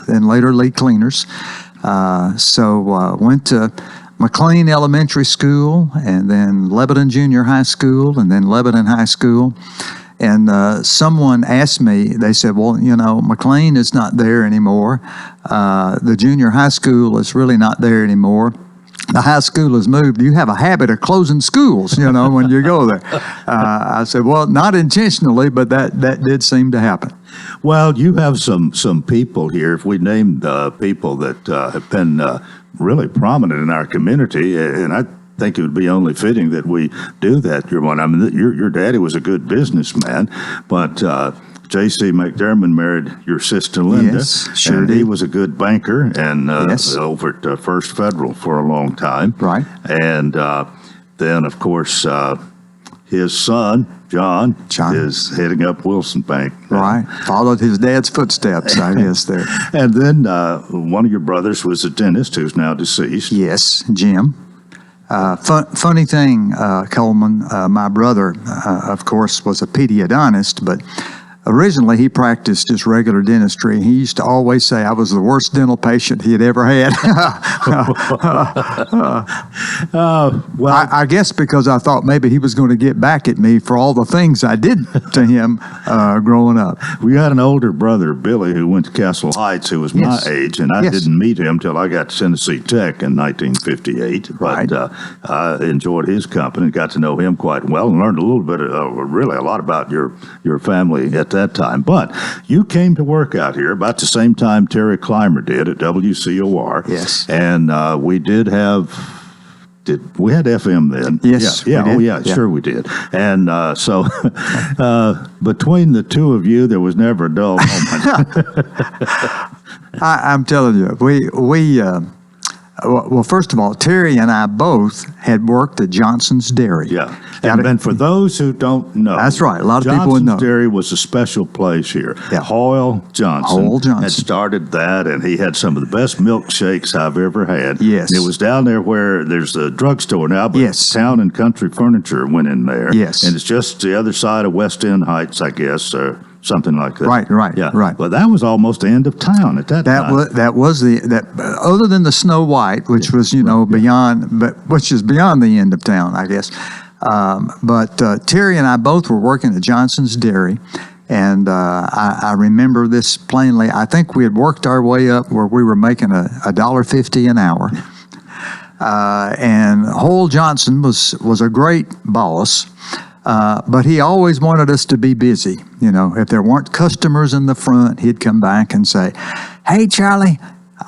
Speaker 13: Then later Lee Cleaners. So went to McLean Elementary School, and then Lebanon Junior High School, and then Lebanon High School. And someone asked me, they said, well, you know, McLean is not there anymore. The junior high school is really not there anymore. The high school has moved. You have a habit of closing schools, you know, when you go there. I said, well, not intentionally, but that did seem to happen.
Speaker 2: Well, you have some people here. If we named people that have been really prominent in our community, and I think it would be only fitting that we do that. Your daddy was a good businessman, but J.C. McDermott married your sister Linda.
Speaker 13: Yes, sure
Speaker 2: and
Speaker 13: did.
Speaker 2: he was a good banker and
Speaker 13: Yes.
Speaker 2: over at First Federal for a long time.
Speaker 13: Right.
Speaker 2: And then, of course, his son, John, is heading up Wilson Bank.
Speaker 13: Right. Followed his dad's footsteps, I guess, there.
Speaker 2: And then one of your brothers was a dentist who's now deceased.
Speaker 13: Yes, Jim. Funny thing, Coleman, my brother, of course, was a pediodontist, but originally he practiced just regular dentistry. He used to always say I was the worst dental patient he had ever had. I guess because I thought maybe he was going to get back at me for all the things I did to him growing up.
Speaker 2: We had an older brother, Billy, who went to Castle Heights, who was my age, and I didn't meet him till I got to Tennessee Tech in 1958. But I enjoyed his company and got to know him quite well and learned a little bit, really a lot about your family at that time. But you came to work out here about the same time Terry Clymer did at WCOR.
Speaker 13: Yes.
Speaker 2: And we did have... we had FM then?
Speaker 13: Yes.
Speaker 2: Yeah.
Speaker 13: We did.
Speaker 2: Oh, yeah. Sure, we did. And so between the two of you, there was never a dull moment.
Speaker 13: I'm telling you, well, first of all, Terry and I both had worked at Johnson's Dairy.
Speaker 2: Yeah. And for those who don't know,
Speaker 13: that's right. A lot of people would know.
Speaker 2: Johnson's Dairy was a special place here.
Speaker 13: Yeah.
Speaker 2: Hoyle Johnson had
Speaker 13: started
Speaker 2: started that, and he had some of the best milkshakes I've ever had.
Speaker 13: Yes.
Speaker 2: And it was down there where there's a drugstore now, but Town and Country Furniture went in there.
Speaker 13: Yes.
Speaker 2: And it's just the other side of West End Heights, I guess, something like that.
Speaker 13: Right.
Speaker 2: Yeah.
Speaker 13: Right.
Speaker 2: But that was almost the end of town at that time.
Speaker 13: Other than the Snow White, which was which is beyond the end of town, I guess. But Terry and I both were working at Johnson's Dairy, and I remember this plainly. I think we had worked our way up where we were making $1.50 an hour. And Hole Johnson was a great boss, but he always wanted us to be busy. If there weren't customers in the front, he'd come back and say, "Hey, Charlie,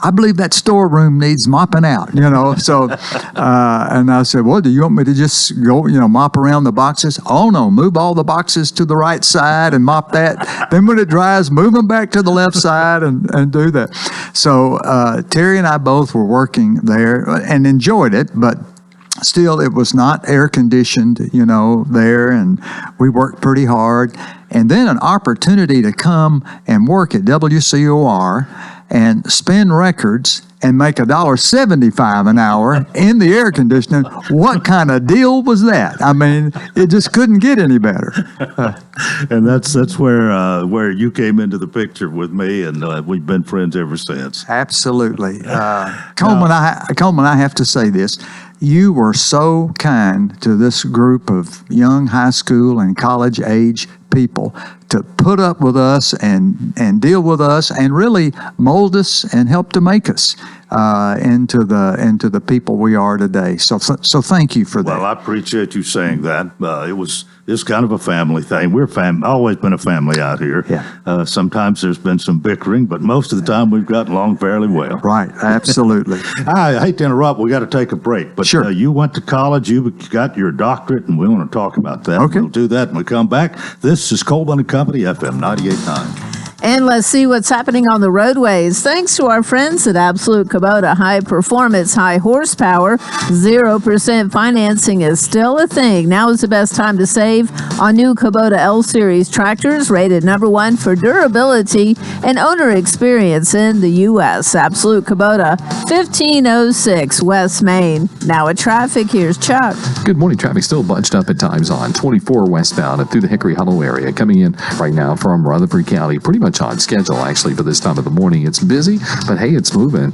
Speaker 13: I believe that storeroom needs mopping out," So, and I said, "Well, do you want me to just go, mop around the boxes?" "Oh no, move all the boxes to the right side and mop that. Then when it dries, move them back to the left side and do that." So Terry and I both were working there and enjoyed it, but still, it was not air conditioned, there, and we worked pretty hard. And then an opportunity to come and work at WCOR and spin records and make $1.75 an hour in the air conditioning. What kind of deal was that? I mean, it just couldn't get any better.
Speaker 2: And that's where you came into the picture with me, and we've been friends ever since.
Speaker 13: Absolutely. Coleman, I have to say this. You were so kind to this group of young high school and college age people to put up with us and deal with us and really mold us and help to make us into the people we are today. So thank you for that.
Speaker 2: Well, I appreciate you saying that. It's kind of a family thing. We're always been a family out here.
Speaker 13: Yeah.
Speaker 2: Sometimes there's been some bickering, but most of the time we've gotten along fairly well.
Speaker 13: Right. Absolutely.
Speaker 2: I hate to interrupt. We got to take a break. But
Speaker 13: sure.
Speaker 2: You went to college. You got your doctorate, and we want to talk about that.
Speaker 13: Okay.
Speaker 2: We'll do that when we come back. This is Coleman & Company, FM 98.9.
Speaker 1: And let's see what's happening on the roadways. Thanks to our friends at Absolute Kubota, high performance, high horsepower, 0% financing is still a thing. Now is the best time to save on new Kubota L-Series tractors, rated #1 for durability and owner experience in the U.S. Absolute Kubota, 1506 West Main. Now at traffic, here's Chuck.
Speaker 5: Good morning. Traffic still bunched up at times on 24 westbound and through the Hickory Hollow area. Coming in right now from Rutherford County, pretty much on schedule actually for this time of the morning. It's busy, but hey, it's moving.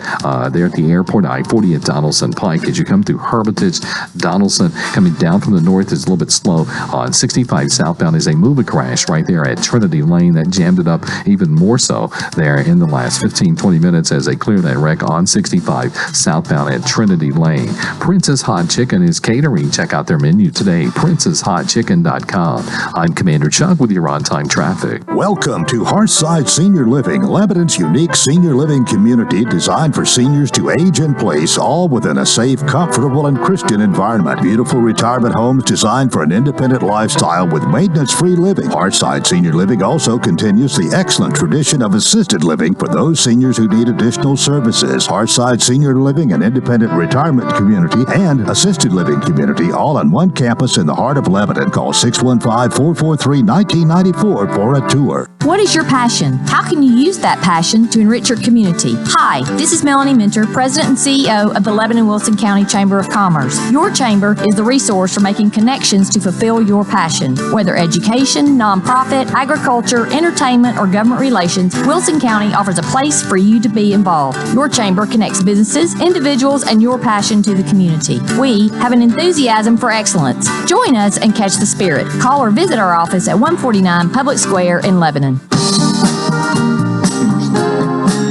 Speaker 5: There at the airport, I-40 at Donaldson Pike. As you come through Hermitage, Donaldson, coming down from the north is a little bit slow. On 65 southbound is a moving crash right there at Trinity Lane that jammed it up even more so there in the last 15-20 minutes as they clear that wreck on 65 southbound at Trinity Lane. Princess Hot Chicken is catering. Check out their menu today, princesshotchicken.com. I'm Commander Chuck with your on-time traffic.
Speaker 6: Welcome to Hearthside Senior Living, Lebanon's unique senior living community designed for seniors to age in place, all within a safe, comfortable, and Christian environment. Beautiful retirement homes designed for an independent lifestyle with maintenance-free living. Hearthside Senior Living also continues the excellent tradition of assisted living for those seniors who need additional services. Hearthside Senior Living, an independent retirement community and assisted living community, all on one campus in the heart of Lebanon. Call 615-443-1994 for a tour.
Speaker 14: What is your passion? How can you use that passion to enrich your community? Hi, this is Melanie Minter, President and CEO of the Lebanon-Wilson County Chamber of Commerce. Your chamber is the resource for making connections to fulfill your passion. Whether education, nonprofit, agriculture, entertainment, or government relations, Wilson County offers a place for you to be involved. Your chamber connects businesses, individuals, and your passion to the community. We have an enthusiasm for excellence. Join us and catch the spirit. Call or visit our office at 149 Public Square in Lebanon.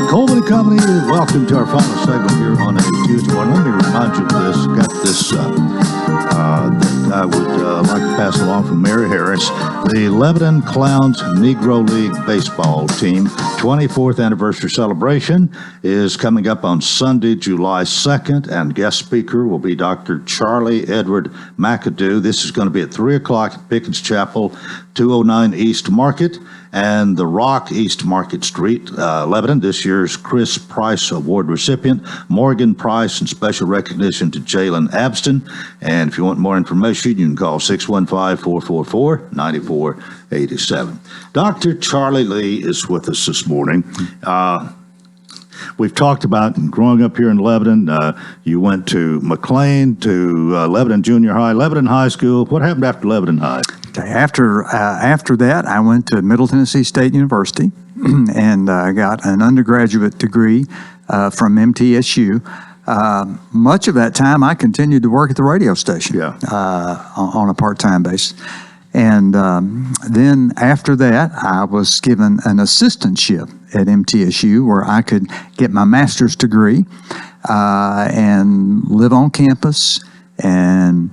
Speaker 2: Coleman & Company, welcome to our final segment here on a Tuesday morning. Let me remind you of this. Got this that I would like to pass along from Mary Harris. The Lebanon Clowns Negro League Baseball Team 24th anniversary celebration is coming up on Sunday, July 2nd, and guest speaker will be Dr. Charlie Edward McAdoo. This is going to be at 3 o'clock at Pickens Chapel, 209 East Market and the Rock, East Market Street, Lebanon. This year's Chris Price Award recipient, Morgan Price, and special recognition to Jalen Abston. And if you want more information, you can call 615-444-9487. Dr. Charlie Lee is with us this morning. We've talked about growing up here in Lebanon. You went to McLean, to Lebanon Junior High, Lebanon High School. What happened after Lebanon High?
Speaker 13: After that, I went to Middle Tennessee State University and got an undergraduate degree from MTSU. Much of that time, I continued to work at the radio station on a part-time basis. And then after that, I was given an assistantship at MTSU where I could get my master's degree and live on campus. And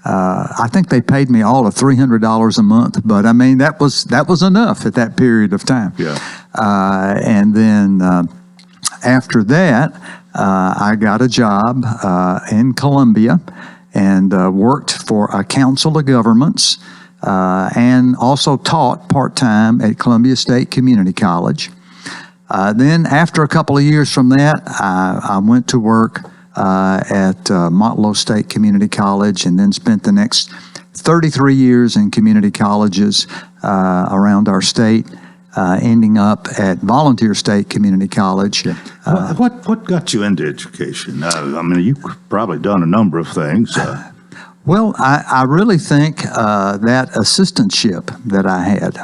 Speaker 13: I think they paid me all of $300 a month, but I mean that was enough at that period of time.
Speaker 2: Yeah.
Speaker 13: And then after that, I got a job in Columbia and worked for a council of governments. And also taught part-time at Columbia State Community College. Then after a couple of years from that, I went to work at Montlow State Community College and then spent the next 33 years in community colleges around our state, ending up at Volunteer State Community College.
Speaker 2: What got you into education? I mean, you've probably done a number of things.
Speaker 13: Well, I really think that assistantship that I had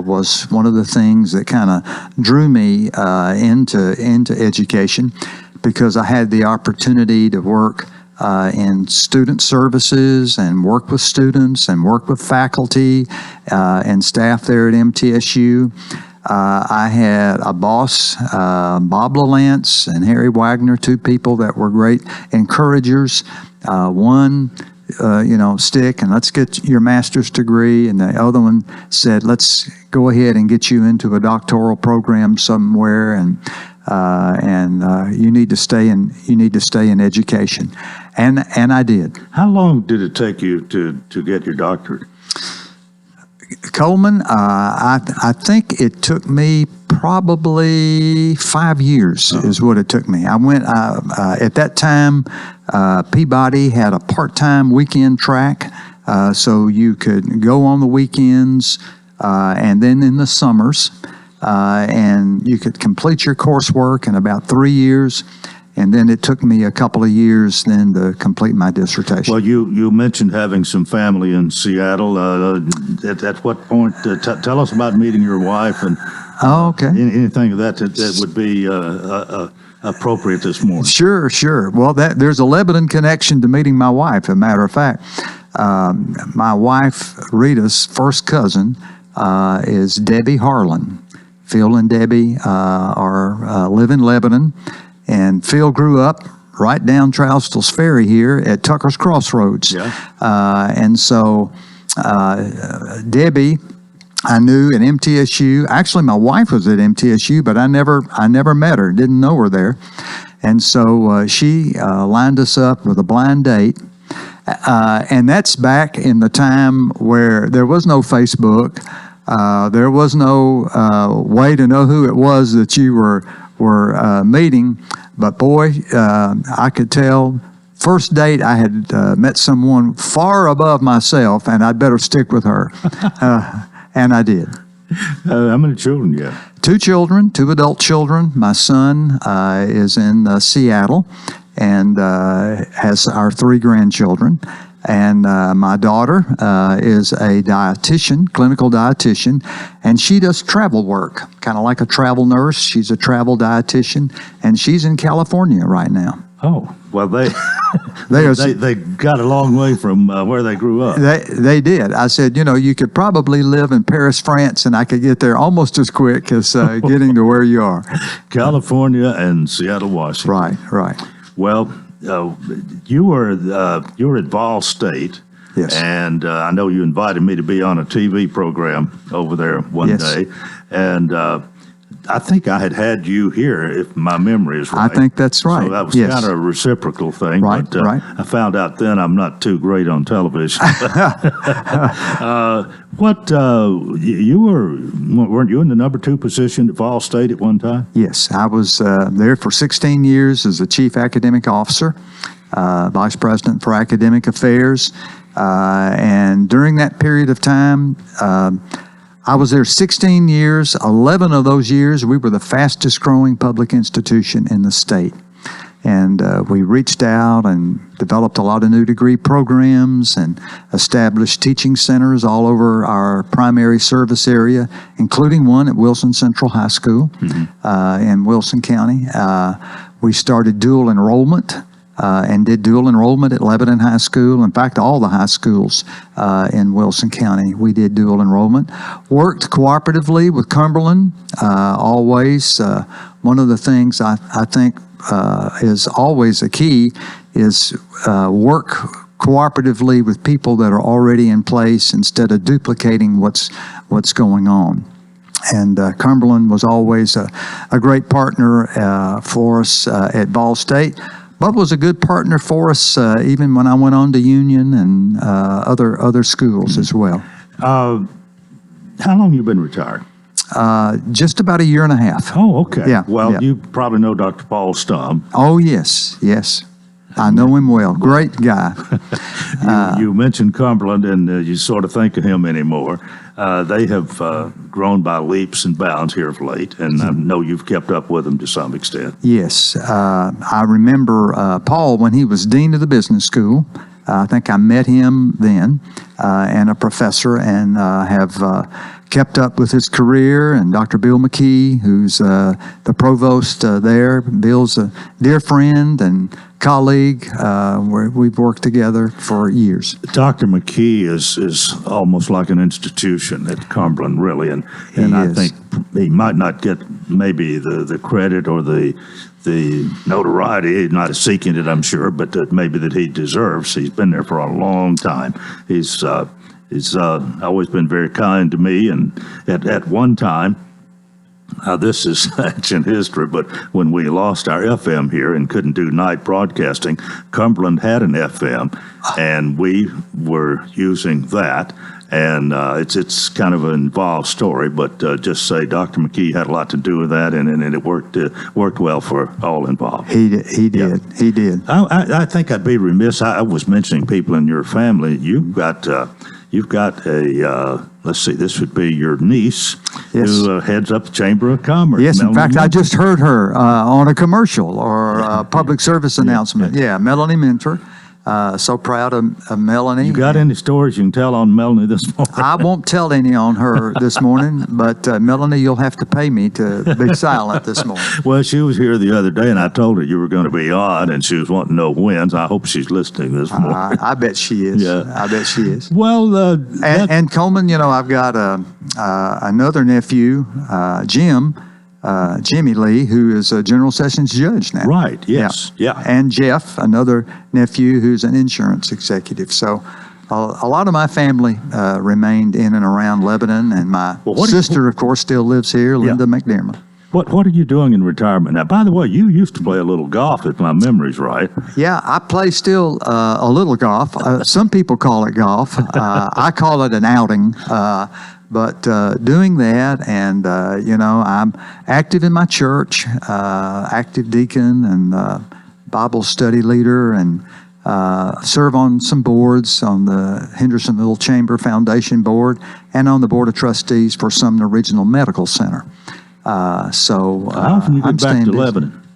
Speaker 13: was one of the things that kind of drew me into education, because I had the opportunity to work in student services and work with students and work with faculty and staff there at MTSU. I had a boss, Bob LaLance and Harry Wagner, two people that were great encouragers. One stick and let's get your master's degree. And the other one said, let's go ahead and get you into a doctoral program somewhere. And you need to stay in education. And I did.
Speaker 2: How long did it take you to get your doctorate?
Speaker 13: Coleman, I think it took me probably 5 years is what it took me. I went, at that time, Peabody had a part-time weekend track, so you could go on the weekends and then in the summers, and you could complete your coursework in about 3 years. And then it took me a couple of years then to complete my dissertation.
Speaker 2: Well, you mentioned having some family in Seattle. At what point? Tell us about meeting your wife and anything of that would be appropriate this morning.
Speaker 13: Sure. Well, there's a Lebanon connection to meeting my wife, as a matter of fact. My wife, Rita's first cousin, is Debbie Harlan. Phil and Debbie live in Lebanon. And Phil grew up right down Trousdale's Ferry here at Tucker's Crossroads. Yeah. And so Debbie, I knew at MTSU. Actually, my wife was at MTSU, but I never met her, didn't know her there. And so she lined us up with a blind date. And that's back in the time where there was no Facebook. There was no way to know who it was that you were meeting, but boy, I could tell. First date, I had met someone far above myself, and I'd better stick with her, and I did.
Speaker 2: How many children you have?
Speaker 13: 2 children, 2 adult children. My son is in Seattle and has our 3 grandchildren. And my daughter is a dietitian, clinical dietitian, and she does travel work, kind of like a travel nurse. She's a travel dietitian, and she's in California right now.
Speaker 2: Oh, well, they got a long way from where they grew up.
Speaker 13: They did. I said, you could probably live in Paris, France, and I could get there almost as quick as getting to where you are.
Speaker 2: California and Seattle, Washington.
Speaker 13: Right.
Speaker 2: Well, you were at Vol State.
Speaker 13: Yes.
Speaker 2: And I know you invited me to be on a TV program over there one day. And I think I had you here, if my memory is right.
Speaker 13: I think that's right.
Speaker 2: So that was kind of a reciprocal thing.
Speaker 13: Right,
Speaker 2: but,
Speaker 13: right.
Speaker 2: I found out then I'm not too great on television. Weren't you in the number 2 position at Vol State at one time?
Speaker 13: Yes, I was there for 16 years as a chief academic officer, vice president for academic affairs. And during that period of time, I was there 16 years. 11 of those years, we were the fastest growing public institution in the state. And we reached out and developed a lot of new degree programs and established teaching centers all over our primary service area, including one at Wilson Central High School in Wilson County. We started dual enrollment and did dual enrollment at Lebanon High School. In fact, all the high schools in Wilson County, we did dual enrollment. Worked cooperatively with Cumberland always. One of the things I think is always a key is work cooperatively with people that are already in place instead of duplicating what's going on. And Cumberland was always a great partner for us at Ball State, but was a good partner for us even when I went on to Union and other schools as well.
Speaker 2: How long you been retired?
Speaker 13: Just about a year and a half.
Speaker 2: Oh, okay.
Speaker 13: Yeah.
Speaker 2: Well,
Speaker 13: yeah.
Speaker 2: you probably know Dr. Paul Stum.
Speaker 13: Oh, yes. I know him well. Great guy.
Speaker 2: You mentioned Cumberland, and you sort of think of him anymore. They have grown by leaps and bounds here of late, and I know you've kept up with them to some extent.
Speaker 13: Yes. I remember Paul when he was dean of the business school. I think I met him then, and a professor, and have kept up with his career, and Dr. Bill McKee, who's the provost there. Bill's a dear friend and colleague. We've worked together for years.
Speaker 2: Dr. McKee is almost like an institution at Cumberland, really, and I think he might not get maybe the credit or the notoriety. He's not seeking it, I'm sure, but maybe that he deserves. He's been there for a long time. He's always been very kind to me, and at one time, this is ancient history, but when we lost our FM here and couldn't do night broadcasting, Cumberland had an FM, and we were using that. And it's kind of an involved story, but just say Dr. McKee had a lot to do with that, and it worked well for all involved.
Speaker 13: He did.
Speaker 2: Yeah.
Speaker 13: He did.
Speaker 2: I think I'd be remiss. I was mentioning people in your family. You've got a let's see, this would be your niece, who heads up the Chamber of Commerce.
Speaker 13: Yes,
Speaker 2: Melanie
Speaker 13: in fact,
Speaker 2: Minter.
Speaker 13: I just heard her on a commercial or a public service announcement. Yeah, Melanie Minter. So proud of Melanie.
Speaker 2: You got any stories you can tell on Melanie this morning?
Speaker 13: I won't tell any on her this morning, but Melanie, you'll have to pay me to be silent this morning.
Speaker 2: Well, she was here the other day, and I told her you were going to be on, and she was wanting to know when. So I hope she's listening this morning.
Speaker 13: I bet she is.
Speaker 2: Yeah.
Speaker 13: I bet she is.
Speaker 2: Well,
Speaker 13: and Coleman, I've got another nephew, Jimmy Lee, who is a General Sessions judge now.
Speaker 2: Right, yes, yeah.
Speaker 13: And Jeff, another nephew who's an insurance executive. So a lot of my family remained in and around Lebanon, and my sister, of course, still lives here, Linda McDermott.
Speaker 2: What are you doing in retirement now? By the way, you used to play a little golf, if my memory's right.
Speaker 13: Yeah, I play still a little golf. Some people call it golf. I call it an outing. But doing that, and I'm active in my church, active deacon and Bible study leader, and serve on some boards on the Hendersonville Chamber Foundation Board and on the Board of Trustees for Sumner Regional Medical Center.
Speaker 2: How often you get back to Lebanon?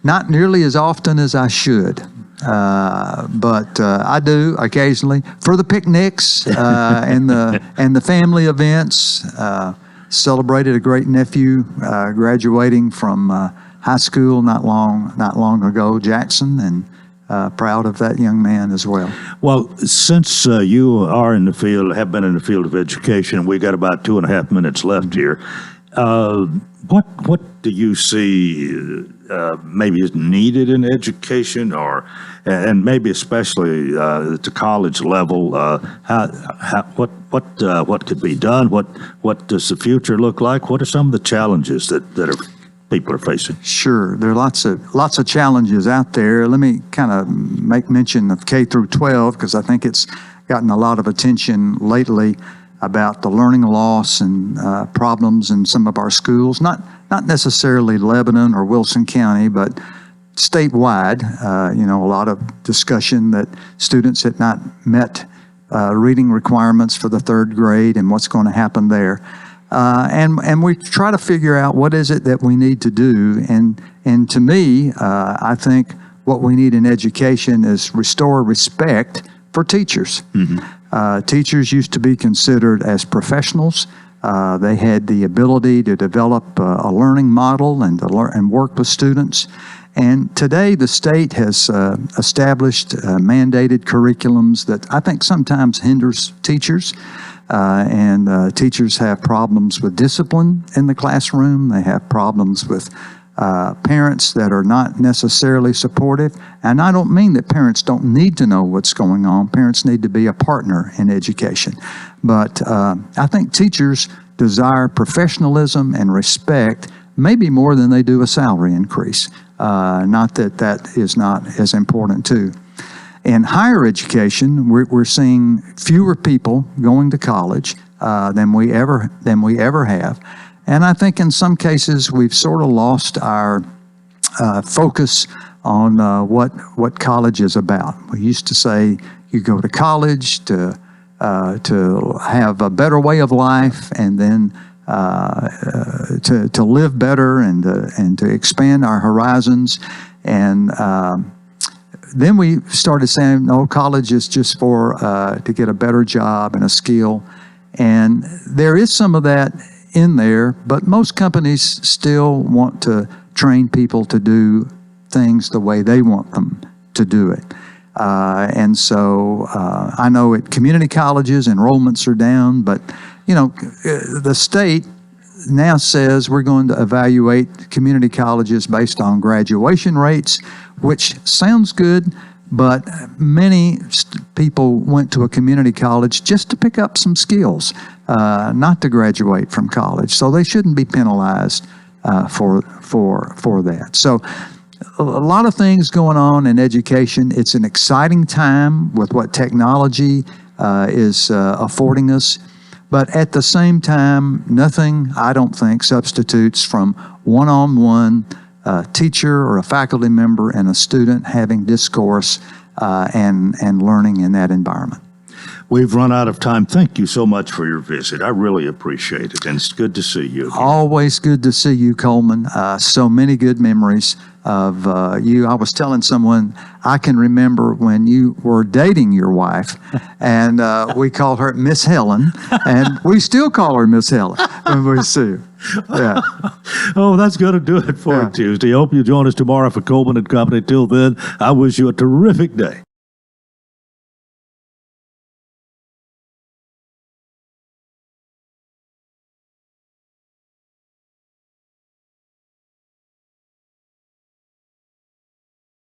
Speaker 13: Not nearly as often as I should. But I do occasionally for the picnics and the family events. Celebrated a great nephew graduating from high school not long ago, Jackson, and proud of that young man as well.
Speaker 2: Well, since you are in the field, have been in the field of education, we got about 2.5 minutes left here. What do you see maybe is needed in education, and maybe especially at the college level? What could be done? What does the future look like? What are some of the challenges that people are facing?
Speaker 13: Sure, there are lots of challenges out there. Let me kind of make mention of K through 12 because I think it's gotten a lot of attention lately about the learning loss and problems in some of our schools, not necessarily Lebanon or Wilson County, but statewide. A lot of discussion that students had not met reading requirements for the third grade and what's going to happen there. And we try to figure out what is it that we need to do. And to me, I think what we need in education is restore respect for teachers. Teachers used to be considered as professionals. They had the ability to develop a learning model and and work with students. And today the state has established mandated curriculums that I think sometimes hinders teachers. And teachers have problems with discipline in the classroom. They have problems with parents that are not necessarily supportive. And I don't mean that parents don't need to know what's going on. Parents need to be a partner in education. But I think teachers desire professionalism and respect maybe more than they do a salary increase. Not that that is not as important too. In higher education, we're seeing fewer people going to college than we ever have. And I think in some cases we've sort of lost our focus on what college is about. We used to say you go to college to have a better way of life, and then to live better and to expand our horizons. And then we started saying, no, college is just for to get a better job and a skill. And there is some of that in there, but most companies still want to train people to do things the way they want them to do it. And so I know at community colleges, enrollments are down, but the state now says we're going to evaluate community colleges based on graduation rates, which sounds good, but many people went to a community college just to pick up some skills, not to graduate from college. So they shouldn't be penalized for that. So a lot of things going on in education. It's an exciting time with what technology is affording us. But at the same time, nothing, I don't think, substitutes from one-on-one teacher or a faculty member and a student having discourse and learning in that environment.
Speaker 2: We've run out of time. Thank you so much for your visit. I really appreciate it, and it's good to see you.
Speaker 13: Always good to see you, Coleman. So many good memories of you. I was telling someone I can remember when you were dating your wife, and we called her Miss Helen, and we still call her Miss Helen when we see her. Yeah.
Speaker 2: Oh, that's going to do it for Tuesday. Hope you join us tomorrow for Coleman and Company. Till then, I wish you a terrific day.